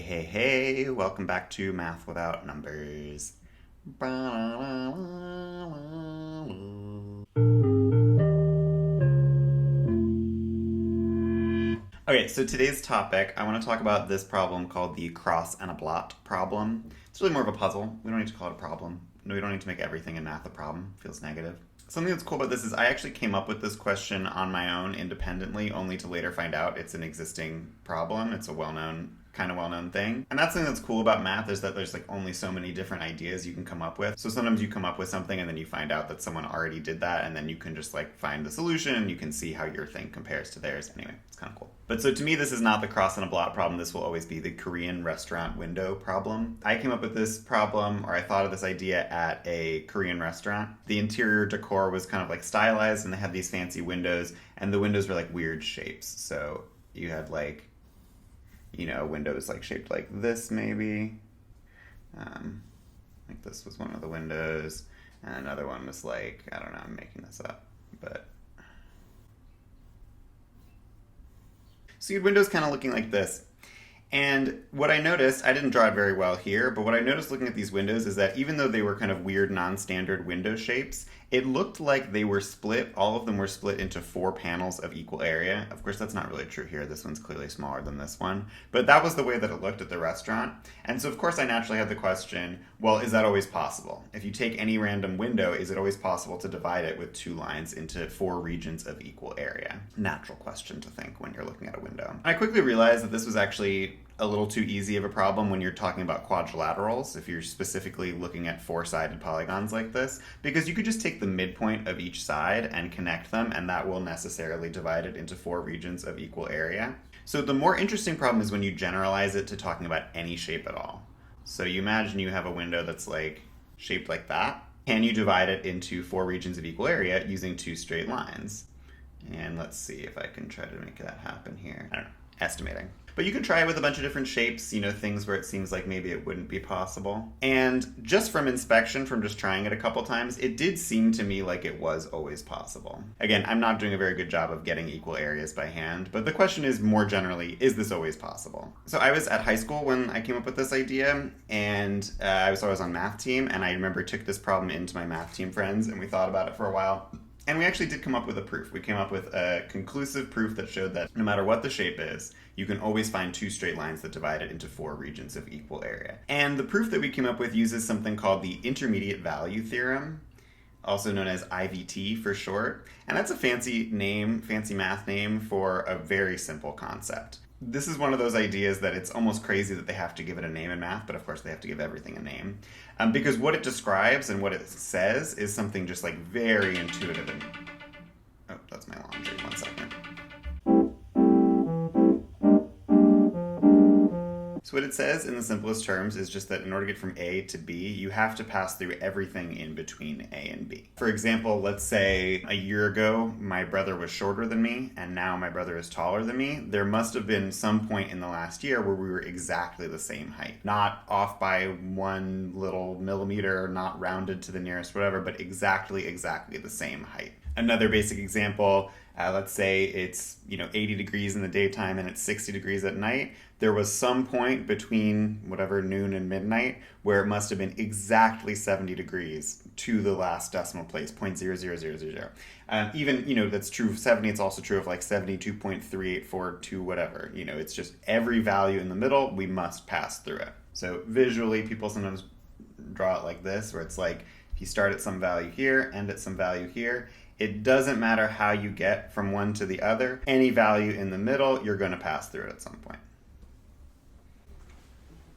Hey, hey, welcome back to Math Without Numbers. Okay, so today's topic, I want to talk about this problem called the cross and a blot problem. It's really more of a puzzle. We don't need to call it a problem. No, we don't need to make everything in math a problem. Feels negative. Something that's cool about this is I actually came up with this question on my own independently, only to later find out it's an existing problem. It's a kind of well-known thing. And that's something that's cool about math is that there's like only so many different ideas you can come up with. So sometimes you come up with something and then you find out that someone already did that and then you can just like find the solution and you can see how your thing compares to theirs. Anyway, it's kind of cool. But so to me, this is not the cross and a blot problem. This will always be the Korean restaurant window problem. I came up with this problem, or I thought of this idea at a Korean restaurant. The interior decor was kind of like stylized and they had these fancy windows and the windows were like weird shapes. So you had like, windows like shaped like this maybe. Like this was one of the windows. And another one was like, I don't know, I'm making this up. But so you had windows kind of looking like this. And what I noticed, I didn't draw it very well here, but what I noticed looking at these windows is that even though they were kind of weird non-standard window shapes, it looked like they were split, all of them were split into 4 panels of equal area. Of course, that's not really true here. This one's clearly smaller than this one. But that was the way that it looked at the restaurant. And so, of course, I naturally had the question, well, is that always possible? If you take any random window, is it always possible to divide it with 2 lines into 4 regions of equal area? Natural question to think when you're looking at a window. And I quickly realized that this was actually a little too easy of a problem when you're talking about quadrilaterals, if you're specifically looking at 4-sided polygons like this, because you could just take the midpoint of each side and connect them, and that will necessarily divide it into 4 regions of equal area. So the more interesting problem is when you generalize it to talking about any shape at all. So you imagine you have a window that's like shaped like that. Can you divide it into 4 regions of equal area using 2 straight lines? And let's see if I can try to make that happen here. I don't know, estimating. But you can try it with a bunch of different shapes, things where it seems like maybe it wouldn't be possible. And just from inspection, from just trying it a couple times, it did seem to me like it was always possible. Again, I'm not doing a very good job of getting equal areas by hand, but the question is more generally, is this always possible? So I was at high school when I came up with this idea, and I was on math team, and I remember took this problem into my math team friends, and we thought about it for a while. And we actually did come up with a proof. We came up with a conclusive proof that showed that no matter what the shape is, you can always find 2 straight lines that divide it into 4 regions of equal area. And the proof that we came up with uses something called the intermediate value theorem, also known as IVT for short. And that's a fancy math name for a very simple concept. This is one of those ideas that it's almost crazy that they have to give it a name in math, but of course they have to give everything a name. Because what it describes and what it says is something just like very intuitive. Oh, that's my laundry. 1 second. So what it says in the simplest terms is just that in order to get from A to B, you have to pass through everything in between A and B. For example, let's say a year ago, my brother was shorter than me, and now my brother is taller than me. There must have been some point in the last year where we were exactly the same height. Not off by 1 little millimeter, not rounded to the nearest whatever, but exactly the same height. Another basic example, let's say it's 80 degrees in the daytime and it's 60 degrees at night. There was some point between whatever noon and midnight where it must have been exactly 70 degrees to the last decimal place, 0.00000. Even, that's true of 70, it's also true of like 72.3842 whatever. It's just every value in the middle, we must pass through it. So visually, people sometimes draw it like this, where it's like, if you start at some value here, end at some value here, it doesn't matter how you get from one to the other. Any value in the middle, you're going to pass through it at some point.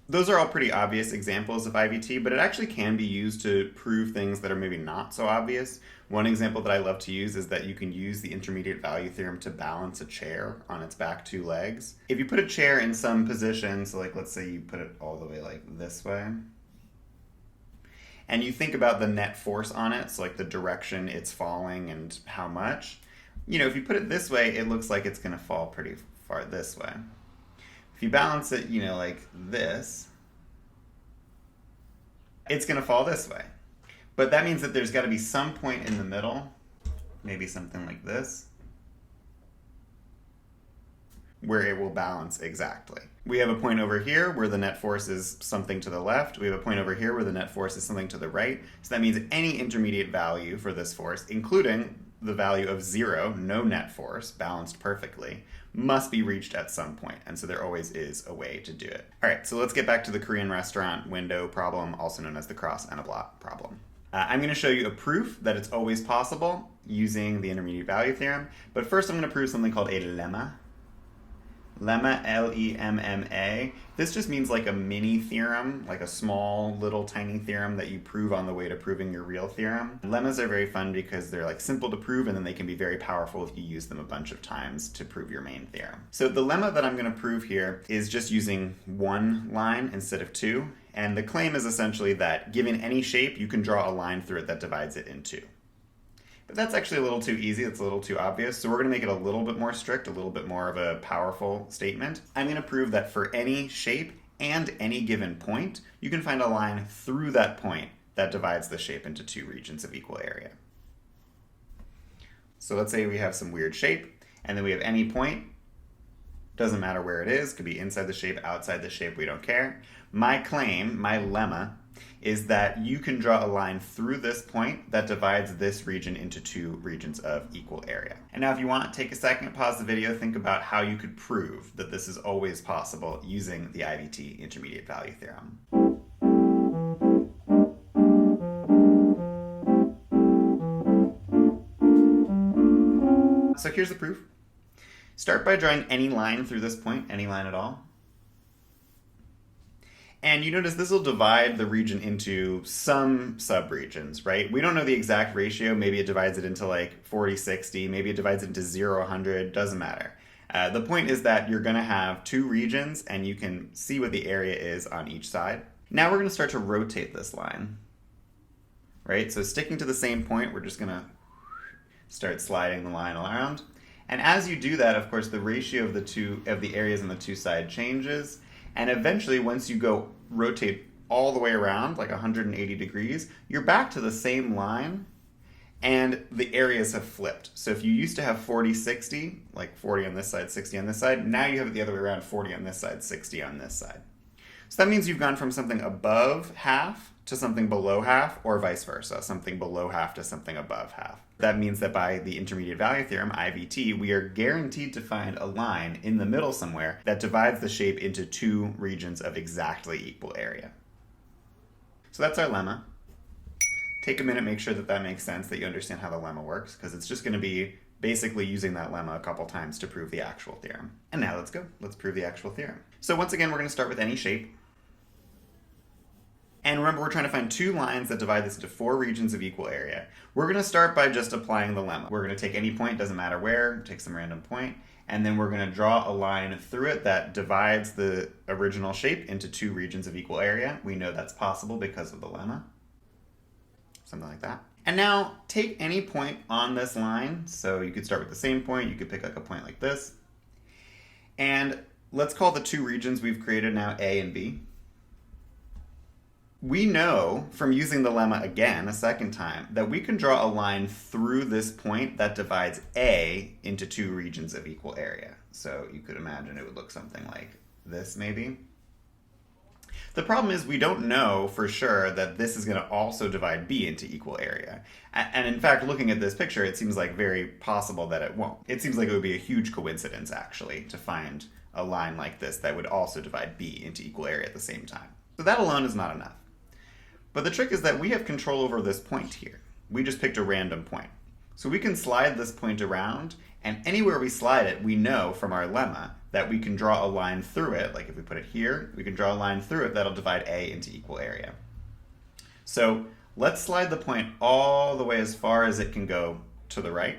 Those are all pretty obvious examples of IVT, but it actually can be used to prove things that are maybe not so obvious. One example that I love to use is that you can use the intermediate value theorem to balance a chair on its back 2 legs. If you put a chair in some position, so like let's say you put it all the way like this way, and you think about the net force on it, so like the direction it's falling and how much, if you put it this way, it looks like it's going to fall pretty far this way. If you balance it, like this, it's going to fall this way. But that means that there's got to be some point in the middle, maybe something like this, where it will balance exactly. We have a point over here where the net force is something to the left. We have a point over here where the net force is something to the right. So that means any intermediate value for this force, including the value of 0, no net force, balanced perfectly, must be reached at some point. And so there always is a way to do it. All right, so let's get back to the Korean restaurant window problem, also known as the cross and a blot problem. I'm going to show you a proof that it's always possible using the intermediate value theorem. But first I'm going to prove something called a lemma. Lemma, L-E-M-M-A. This just means like a mini theorem, like a small little tiny theorem that you prove on the way to proving your real theorem. Lemmas are very fun because they're like simple to prove, and then they can be very powerful if you use them a bunch of times to prove your main theorem. So the lemma that I'm going to prove here is just using one line instead of two. And the claim is essentially that given any shape, you can draw a line through it that divides it in two. But that's actually a little too easy, it's a little too obvious, so we're going to make it a little bit more strict, a little bit more of a powerful statement. I'm going to prove that for any shape and any given point, you can find a line through that point that divides the shape into two regions of equal area. So let's say we have some weird shape, and then we have any point. Doesn't matter where it is, could be inside the shape, outside the shape, we don't care. My claim, my lemma, is that you can draw a line through this point that divides this region into two regions of equal area. And now if you want, take a second, pause the video, think about how you could prove that this is always possible using the IVT intermediate value theorem. So here's the proof. Start by drawing any line through this point, any line at all. And you notice this will divide the region into some subregions, right? We don't know the exact ratio. Maybe it divides it into like 40-60. Maybe it divides it into 0-100. Doesn't matter. The point is that you're going to have two regions, and you can see what the area is on each side. Now we're going to start to rotate this line, right? So sticking to the same point, we're just going to start sliding the line around. And as you do that, of course, the ratio of the areas on the two sides changes. And eventually, once you go rotate all the way around, like 180 degrees, you're back to the same line, and the areas have flipped. So if you used to have 40-60, like 40 on this side, 60 on this side, now you have it the other way around, 40 on this side, 60 on this side. So that means you've gone from something above half to something below half, or vice versa, something below half to something above half. That means that by the intermediate value theorem, IVT, we are guaranteed to find a line in the middle somewhere that divides the shape into two regions of exactly equal area. So that's our lemma. Take a minute, make sure that that makes sense, that you understand how the lemma works, because it's just going to be basically using that lemma a couple times to prove the actual theorem. And now let's go. Let's prove the actual theorem. So once again, we're going to start with any shape. And remember, we're trying to find two lines that divide this into four regions of equal area. We're going to start by just applying the lemma. We're going to take any point, doesn't matter where, take some random point, and then we're going to draw a line through it that divides the original shape into two regions of equal area. We know that's possible because of the lemma. Something like that. And now take any point on this line. So you could start with the same point, you could pick like a point like this. And let's call the two regions we've created now A and B. We know from using the lemma again a second time that we can draw a line through this point that divides A into two regions of equal area. So you could imagine it would look something like this maybe. The problem is we don't know for sure that this is going to also divide B into equal area. And in fact, looking at this picture, it seems like very possible that it won't. It seems like it would be a huge coincidence actually to find a line like this that would also divide B into equal area at the same time. So that alone is not enough. But the trick is that we have control over this point here. We just picked a random point. So we can slide this point around, and anywhere we slide it, we know from our lemma that we can draw a line through it. Like if we put it here, we can draw a line through it that'll divide A into equal area. So let's slide the point all the way as far as it can go to the right.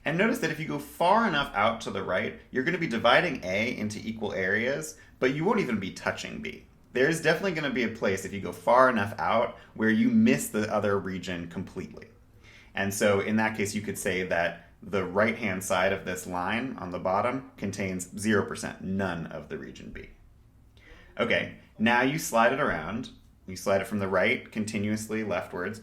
And notice that if you go far enough out to the right, you're going to be dividing A into equal areas, but you won't even be touching B. There's definitely going to be a place, if you go far enough out, where you miss the other region completely. And so in that case, you could say that the right-hand side of this line on the bottom contains 0%, none of the region B. Okay, now you slide it around. You slide it from the right continuously leftwards,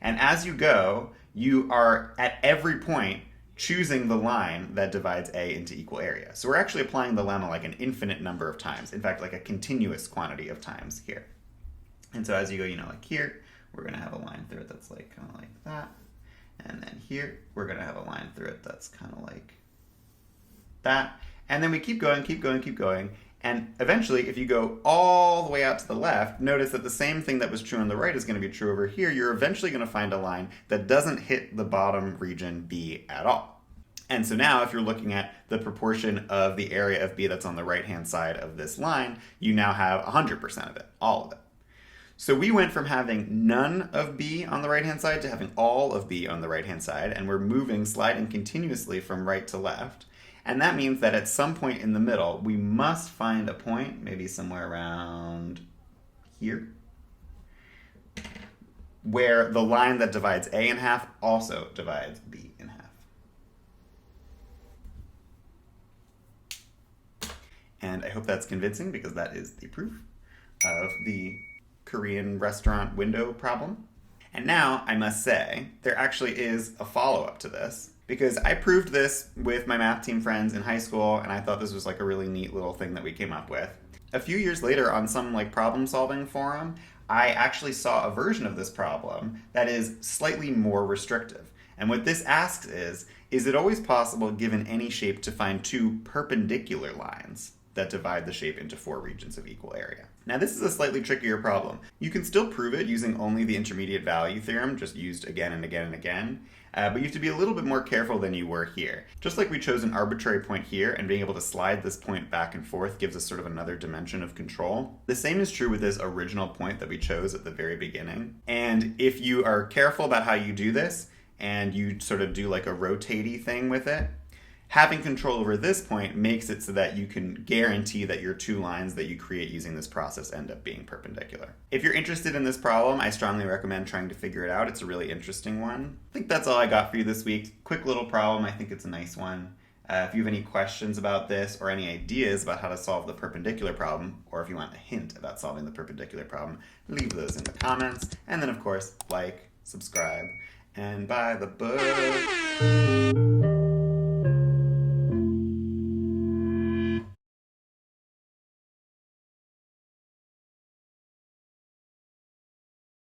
and as you go, you are at every point choosing the line that divides A into equal area. So we're actually applying the lemma like an infinite number of times. In fact, like a continuous quantity of times here. And so as you go, like here, we're going to have a line through it that's like kind of like that. And then here, we're going to have a line through it that's kind of like that. And then we keep going, keep going, keep going. And eventually, if you go all the way out to the left, notice that the same thing that was true on the right is going to be true over here. You're eventually going to find a line that doesn't hit the bottom region B at all. And so now, if you're looking at the proportion of the area of B that's on the right-hand side of this line, you now have 100% of it, all of it. So we went from having none of B on the right-hand side to having all of B on the right-hand side, and we're moving, sliding continuously from right to left. And that means that at some point in the middle, we must find a point, maybe somewhere around here, where the line that divides A in half also divides B in half. And I hope that's convincing, because that is the proof of the Korean restaurant window problem. And now, I must say, there actually is a follow-up to this, because I proved this with my math team friends in high school, and I thought this was like a really neat little thing that we came up with. A few years later, on some like problem-solving forum, I actually saw a version of this problem that is slightly more restrictive. And what this asks is it always possible, given any shape, to find two perpendicular lines that divide the shape into four regions of equal area? Now, this is a slightly trickier problem. You can still prove it using only the intermediate value theorem, just used again and again and again, but you have to be a little bit more careful than you were here. Just like we chose an arbitrary point here, and being able to slide this point back and forth gives us sort of another dimension of control. The same is true with this original point that we chose at the very beginning. And if you are careful about how you do this, and you sort of do like a rotatey thing with it, having control over this point makes it so that you can guarantee that your two lines that you create using this process end up being perpendicular. If you're interested in this problem, I strongly recommend trying to figure it out. It's a really interesting one. I think that's all I got for you this week. Quick little problem. I think it's a nice one. If you have any questions about this or any ideas about how to solve the perpendicular problem, or if you want a hint about solving the perpendicular problem, leave those in the comments. And then, of course, like, subscribe, and buy the book.